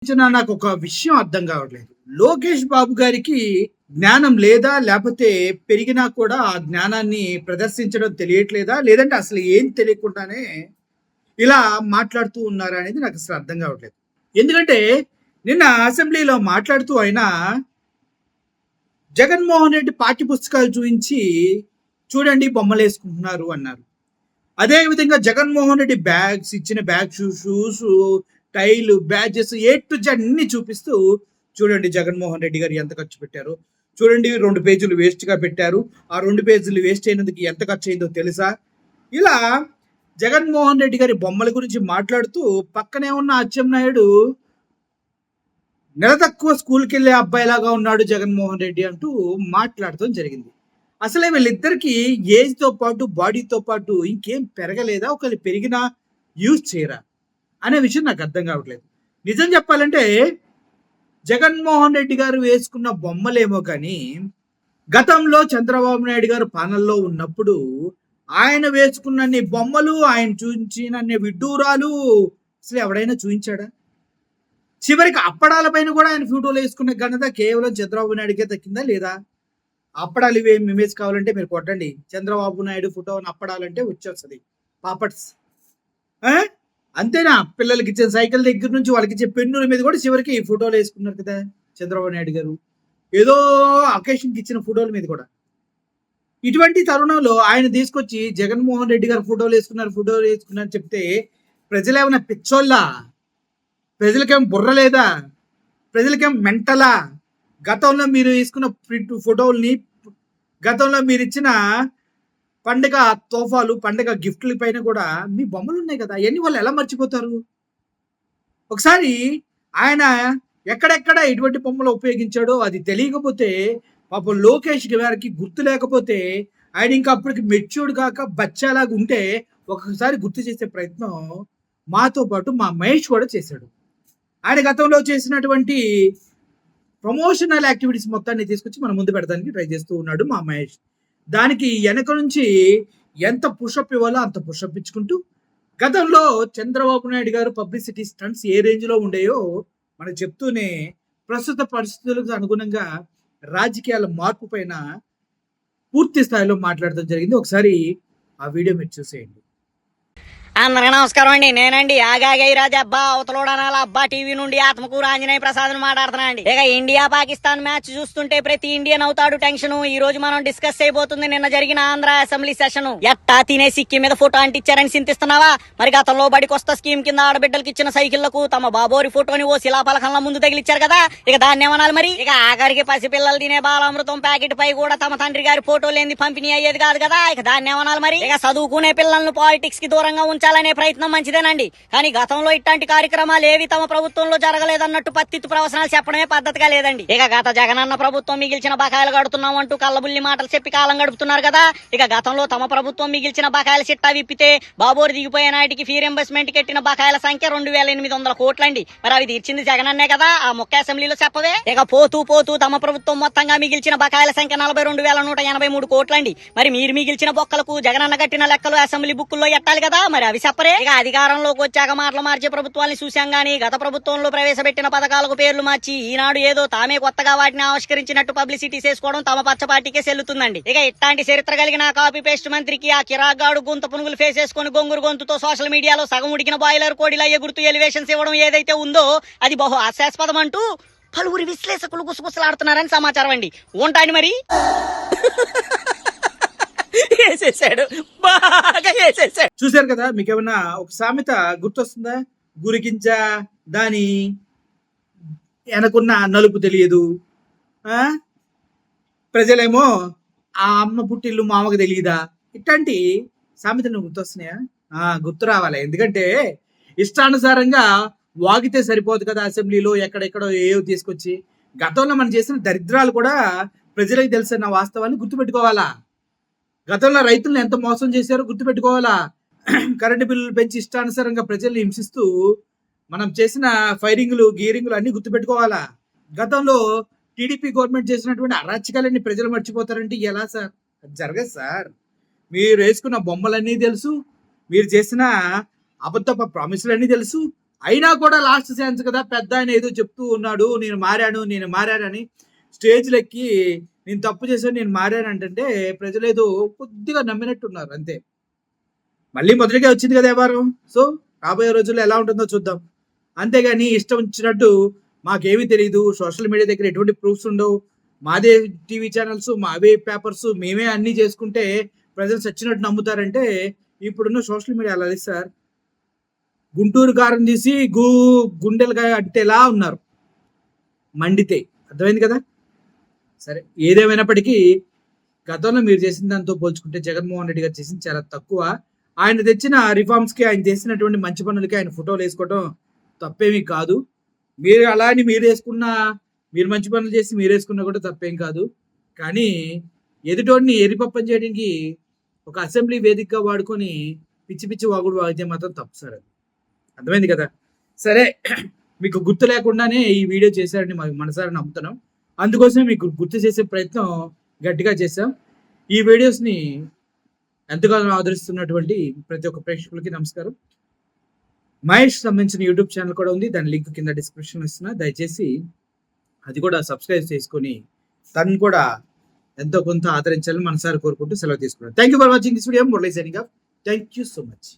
నాకు ఒక విషయం అర్థం కావట్లేదు. లోకేష్ బాబు గారికి జ్ఞానం లేదా? లేపోతే పెరిగినా కూడా ఆ జ్ఞానాన్ని ప్రదర్శించడం తెలియట్లేదా? లేదంటే అసలు ఏం తెలియకుండానే ఇలా మాట్లాడుతూ ఉన్నారా అనేది నాకు అసలు అర్థం కావట్లేదు. ఎందుకంటే నిన్న అసెంబ్లీలో మాట్లాడుతూ ఆయన జగన్మోహన్ రెడ్డి పాఠ్య పుస్తకాలు చూపించి చూడండి బొమ్మలేసుకుంటున్నారు అన్నారు. అదే విధంగా జగన్మోహన్ రెడ్డి బ్యాగ్స్ ఇచ్చిన బ్యాగ్ షూస్ టైలు బ్యాడ్జెస్ ఏ టు జెడ్ అన్ని చూపిస్తూ చూడండి జగన్మోహన్ రెడ్డి గారు ఎంత ఖర్చు పెట్టారు, చూడండి 2 పేజీలు వేస్ట్గా పెట్టారు, ఆ 2 పేజీలు వేస్ట్ అయినందుకు ఎంత ఖర్చు అయిందో తెలుసా? ఇలా జగన్మోహన్ రెడ్డి గారి బొమ్మల గురించి మాట్లాడుతూ పక్కనే ఉన్న అచ్చెన్నాయుడు నెల తక్కువ స్కూల్కి వెళ్ళే అబ్బాయిలాగా ఉన్నాడు జగన్మోహన్ రెడ్డి అంటూ మాట్లాడటం జరిగింది. అసలే వీళ్ళిద్దరికి ఏజ్తో పాటు బాడీతో పాటు ఇంకేం పెరగలేదా? ఒకవేళ పెరిగినా యూజ్ చేయరా అనే విషయం నాకు అర్థం కావట్లేదు. నిజం చెప్పాలంటే జగన్మోహన్ రెడ్డి గారు వేసుకున్న బొమ్మలేమో కానీ గతంలో చంద్రబాబు నాయుడు గారు పాలనలో ఉన్నప్పుడు ఆయన వేసుకున్నన్ని బొమ్మలు, ఆయన చూపించినన్ని విడ్డూరాలు అసలు ఎవడైనా చూపించాడా? చివరికి అప్పడాల పైన కూడా ఆయన ఫోటోలు వేసుకున్న ఘనత కేవలం చంద్రబాబు నాయుడుకే దక్కిందా లేదా? అప్పడాలు ఇవే ఇమేజ్ కావాలంటే మీరు కొట్టండి, చంద్రబాబు నాయుడు ఫోటో అప్పడాలంటే వచ్చేస్తుంది పాపట్స్. అంతేనా? పిల్లలకి ఇచ్చే సైకిల్ దగ్గర నుంచి వాళ్ళకి ఇచ్చే పెన్నుల మీద కూడా చివరికి ఫోటోలు వేసుకున్నారు కదా చంద్రబాబు నాయుడు గారు, ఏదో అకేషన్కి ఇచ్చిన ఫోటోల మీద కూడా. ఇటువంటి తరుణంలో ఆయన తీసుకొచ్చి జగన్మోహన్ రెడ్డి గారు ఫోటోలు వేసుకున్నారు చెప్తే ప్రజలు ఏమైనా పిచ్చోళ్ళా? ప్రజలకేం బుర్ర లేదా? ప్రజలకేం మెంటలా? గతంలో మీరు తీసుకున్న ఫోటోల్ని, గతంలో మీరు ఇచ్చిన పండుగ తోఫాలు, పండుగ గిఫ్ట్ల పైన కూడా మీ బొమ్మలు ఉన్నాయి కదా, అవన్నీ వాళ్ళు ఎలా మర్చిపోతారు? ఒకసారి ఆయన ఎక్కడెక్కడ ఎటువంటి బొమ్మలు ఉపయోగించాడో అది తెలియకపోతే, పాపం లోకేష్ గారికి గుర్తు లేకపోతే, ఆయన ఇంకా అప్పటికి మెచ్యూర్డ్ కాక బచ్చాలాగా ఉంటే ఒకసారి గుర్తు చేసే ప్రయత్నం మాతో పాటు మా మహేష్ కూడా చేశాడు. ఆయన గతంలో చేసినటువంటి ప్రమోషనల్ యాక్టివిటీస్ మొత్తాన్ని తీసుకొచ్చి మన ముందు పెడతానికి ట్రై చేస్తూ ఉన్నాడు మా మహేష్. దానికి వెనక నుంచి ఎంత పుషప్ ఇవ్వాలో అంత పుషప్ ఇచ్చుకుంటూ గతంలో చంద్రబాబు నాయుడు గారు పబ్లిసిటీ స్టంట్స్ ఏ రేంజ్లో ఉండేయో మనకు చెప్తూనే ప్రస్తుత పరిస్థితులకు అనుగుణంగా రాజకీయాల మార్పు పైన పూర్తి స్థాయిలో మాట్లాడడం జరిగింది. ఒకసారి ఆ వీడియో మీరు చూసేయండి. అందరికీ నమస్కారం అండి. నేనండి ఆగాగై రాజా అబ్బా అవతలోడనాల అబ్బా టీవీ నుండి ఆత్మకూరు ఆంజనేయ ప్రసాద్ మాట్లాడుతున్నా అండి. ఇక ఇండియా పాకిస్తాన్ మ్యాచ్ చూస్తుంటే ప్రతి ఇండియన్ అవుతాడు టెన్షన్. ఈ రోజు మనం డిస్కస్ చేయబోతుంది నిన్న జరిగిన ఆంధ్ర అసెంబ్లీ సెషన్. ఎట్టా తినే సిక్కి మీద ఫోటో అంటించారని చింతిస్తున్నావా? మరి గతంలో బడికొస్తా స్కీమ్ కింద ఆడబిడ్డలకి ఇచ్చిన సైకిళ్లకు తమ బాబోరి ఫోటోని ఓ శిలాపలకంలో ముందు తగిలిచ్చారు కదా, ఇక దాన్ని ఏమనాలి మరి? ఇక ఆఖరికి పసిపిల్లలు తినే బాలామృతం ప్యాకెట్ పై కూడా తమ తండ్రి గారి ఫోటో లేని పంపిణీ అయ్యేది కాదు కదా, ఇక దాన్ని ఏమనాలి మరి? ఇక చదువుకునే పిల్లలను పాలిటిక్స్ కి దూరంగా ఉంచాలనే ప్రయత్నం మంచిదేనండి, కానీ గతంలో ఇట్లాంటి కార్యక్రమాలు ఏవి తమ ప్రభుత్వంలో జరగలేదన్నట్టు పత్తిత్తు ప్రవచనాలు చెప్పడమే పద్ధతిగా లేదండి. ఇక గత జగనన్న ప్రభుత్వం మిగిల్చిన బకాయిలు గడుతున్నాం అంటూ కళ్ళబుల్లి మాటలు చెప్పి కాలం గడుపుతున్నారు కదా. ఇక గతంలో తమ ప్రభుత్వం మిగిల్చిన బకాయిల చిట్టా విప్పితే బాబోరు దిగిపోయే నాటికి ఫీ రింబర్స్మెంట్ కెట్టిన బకాయిల సంఖ్య 2800 కోట్లండి. మరి అవి తీర్చింది జగనన్నే కదా, ఆ మొక్క అసెంబ్లీలో చెప్పవే. ఇక పోతూ పోతూ తమ ప్రభుత్వం మొత్తంగా మిగిల్చిన బకాయిల సంఖ్య 42,183 కోట్లండి. మరి మీరు మిగిల్చిన బొక్కలకు జగనన్న కట్టిన లెక్కలు అసెంబ్లీ బుక్కుల్లో ఎట్టాలి కదా, మరి అవి చెప్పరే. ఇక అధికారంలోకి వచ్చాక మాటలు మార్చే ప్రభుత్వాన్ని చూశాం గానీ గత ప్రభుత్వంలో ప్రవేశపెట్టిన పథకాలకు పేర్లు మార్చి ఈనాడు ఏదో తామే కొత్తగా వాటిని ఆవిష్కరించినట్టు పబ్లిసిటీ చేసుకోవడం తమ పచ్చ పార్టీకే చెల్లుతుందండి. ఇక ఇట్లాంటి చరిత్ర కలిగిన కాపీ పేస్ట్ మంత్రికి ఆ కిరాగాడు గొంత పునుగులు ఫేస్ చేసుకుని గొంగురు గొంతుతో సోషల్ మీడియాలో సగం ఉడికిన బాయిలర్ కోడిలా ఎగురుతూ ఎలివేషన్స్ ఇవ్వడం ఏదైతే ఉందో అది బహు హాస్యాస్పదం అంటూ పలువురు విశ్లేషకులు గుసగుసలాడుతున్నారని సమాచారం అండి. ఉంటాండి మరి. చూశారు కదా, మీకేమన్నా ఒక సామెత గుర్తొస్తుందా? గురికించ దాని వెనకున్న నలుపు తెలియదు, ప్రజలేమో ఆ అమ్మ పుట్టిల్లు మామకు తెలియదా? ఇట్లాంటి సామెతలు గుర్తొస్తున్నాయా? గుర్తు రావాలి. ఎందుకంటే ఇష్టానుసారంగా వాగితే సరిపోదు కదా. అసెంబ్లీలో ఎక్కడెక్కడో ఏవో తీసుకొచ్చి గతంలో మనం చేసిన దరిద్రాలు కూడా ప్రజలకు తెలిసిన వాస్తవాన్ని గుర్తుపెట్టుకోవాలా. గతంలో రైతులను ఎంత మోసం చేశారో గుర్తుపెట్టుకోవాలా. కరెంటు బిల్లులు పెంచి ఇష్టానుసారంగా ప్రజల్ని హింసిస్తూ మనం చేసిన ఫైరింగ్లు గీరింగ్లు అన్ని గుర్తుపెట్టుకోవాలా. గతంలో టీడీపీ గవర్నమెంట్ చేసినటువంటి అరాచకాలన్నీ ప్రజలు మర్చిపోతారంటే ఎలా సార్? జరగదు సార్. మీరు వేసుకున్న బొమ్మలన్నీ తెలుసు, మీరు చేసిన అబద్ధ ప్రామిసులన్నీ తెలుసు, అయినా కూడా లాస్ట్ ఛాన్స్ కదా, పెద్ద ఆయన ఏదో చెప్తూ ఉన్నాడు, నేను మారానని స్టేజ్‌లో ఎక్కి నేను తప్పు చేశాను, నేను మారాను అంటే ప్రజలు ఏదో కొద్దిగా నమ్మినట్టున్నారు అంతే. మళ్ళీ మొదటిగా వచ్చింది కదా వ్యవహారం. సో రాబోయే రోజుల్లో ఎలా ఉంటుందో చూద్దాం. అంతేగాని ఇష్టం వచ్చినట్టు మాకేమీ తెలీదు, సోషల్ మీడియా దగ్గర ఎటువంటి ప్రూఫ్స్ ఉండవు, మాదే టీవీ ఛానల్స్, మావే పేపర్స్, మేమే అన్నీ చేసుకుంటే ప్రజలు చచ్చినట్టు నమ్ముతారంటే ఇప్పుడున్న సోషల్ మీడియా అలా లేదు సార్. గుంటూరు కారం తీసి గుండెలుగా అట్టేలా ఉన్నారు మండితే. అర్థమైంది కదా. సరే, ఏదేమైనప్పటికీ గతంలో మీరు చేసిన దాంతో పోల్చుకుంటే జగన్మోహన్ రెడ్డి గారు చేసింది చాలా తక్కువ. ఆయన తెచ్చిన రిఫార్మ్స్కి, ఆయన చేసినటువంటి మంచి పనులకి ఆయన ఫోటోలు వేసుకోవడం తప్పేమీ కాదు. మీరు అలా అని మీరు మంచి పనులు చేసి మీరు వేసుకున్నా కూడా తప్పేం కాదు. కానీ ఎదుటోడిని ఎరిపప్పని చేయడానికి ఒక అసెంబ్లీ వేదికగా వాడుకొని పిచ్చి పిచ్చి వాగుడు వాగితే మాత్రం తప్పు సార్. అది అర్థమైంది కదా. సరే, మీకు గుర్తు లేకుండానే ఈ వీడియో చేశారని మనసారా నమ్ముతున్నాం. అందుకోసమే మీకు గుర్తు చేసే ప్రయత్నం గట్టిగా చేశాం. ఈ వీడియోస్ని ఎంతగానో ఆదరిస్తున్నటువంటి ప్రతి ఒక్క ప్రేక్షకులకి నమస్కారం. మహేష్ సంబంధించిన యూట్యూబ్ ఛానల్ కూడా ఉంది, దాని లింక్ కింద డిస్క్రిప్షన్ ఇస్తున్నా. దయచేసి అది కూడా సబ్స్క్రైబ్ చేసుకొని తను కూడా ఎంతో కొంత ఆదరించాలని మనసారి కోరుకుంటూ సెలవు తీసుకున్నాను. Thank you for watching this video. Murali signing off. Thank you so much.